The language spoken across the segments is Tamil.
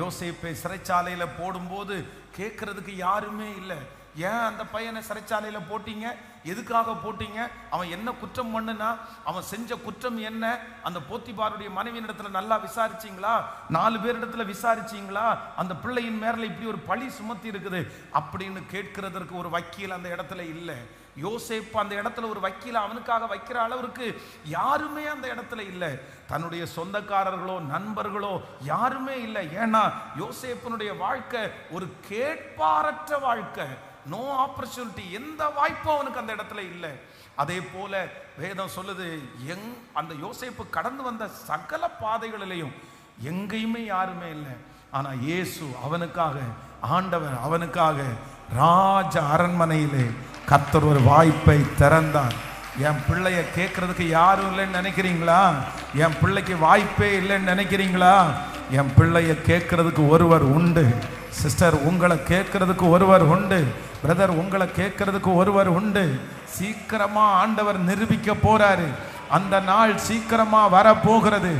யோசேப்பை சிறைச்சாலையில போடும்போது கேட்கறதுக்கு யாருமே இல்லை. ஏன் அந்த பையனை சிறைச்சாலையில போட்டீங்க, எதுக்காக போட்டீங்க, அவன் என்ன குற்றம் பண்ணுனா, அவன் செஞ்ச குற்றம் என்ன, அந்த போத்திபாருடைய மனைவியின் இடத்துல நல்லா விசாரிச்சீங்களா, 4 பேரிடத்துல விசாரிச்சீங்களா, அந்த பிள்ளையின் மேல இப்படி ஒரு பழி சுமத்தி இருக்குது அப்படின்னு கேட்கிறதற்கு ஒரு வக்கீல் அந்த இடத்துல இல்லை. யோசேப்பு அந்த இடத்துல ஒரு வக்கீல அவனுக்காக வைக்கிற அளவுக்கு யாருமே அந்த இடத்துல இல்லை. தன்னுடைய சொந்தக்காரர்களோ நண்பர்களோ யாருமே இல்லை. ஏன்னா யோசேப்பினுடைய வாழ்க்கை ஒரு கேட்பாரற்ற வாழ்க்கை, நோ ஆப்பர்ச்சுனிட்டி, எந்த வாய்ப்பும் அவனுக்கு அந்த இடத்துல இல்லை. அதே போல வேதம் சொல்லுது, அந்த யோசேப்பு கடந்து வந்த சகல பாதைகளிலையும் எங்கேயுமே யாருமே இல்லை. ஆனா இயேசு அவனுக்காக, ஆண்டவர் அவனுக்காக ராஜ அரண்மனையிலே கர்த்தர் ஒரு வாய்ப்பை திறந்தார். என் பிள்ளைய கேட்கறதுக்கு யாரும் இல்லைன்னு நினைக்கிறீங்களா? என் பிள்ளைக்கு வாய்ப்பே இல்லைன்னு நினைக்கிறீங்களா? என் பிள்ளைய கேட்கறதுக்கு ஒருவர் உண்டு. சிஸ்டர், உங்களை கேட்கறதுக்கு ஒருவர் உண்டு. பிரதர், உங்களை கேட்கறதுக்கு ஒருவர் உண்டு. சீக்கிரமா ஆண்டவர் நிரூபிக்க போறாரு. அந்த நாள் சீக்கிரமா வரப்போகிறது.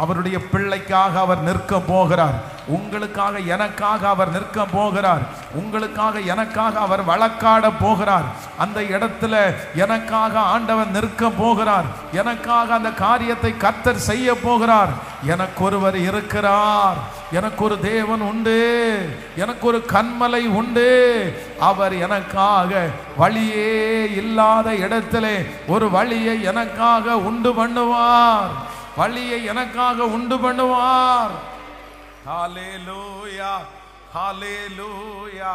அவருடைய பிள்ளைக்காக அவர் நிற்க போகிறார். உங்களுக்காக எனக்காக அவர் நிற்க போகிறார். உங்களுக்காக எனக்காக அவர் வழக்காட போகிறார். அந்த இடத்துல எனக்காக ஆண்டவர் நிற்க போகிறார். எனக்காக அந்த காரியத்தை கர்த்தர் செய்ய போகிறார். எனக்கு ஒருவர் இருக்கிறார். எனக்கு ஒரு தேவன் உண்டு. எனக்கு ஒரு கன்மலை உண்டு. அவர் எனக்காக வழியே இல்லாத இடத்திலே ஒரு வழியை எனக்காக உண்டு பண்ணுவார். வழியை எனக்காக உண்டு பண்ணுவார். ஹல்லேலூயா, ஹல்லேலூயா.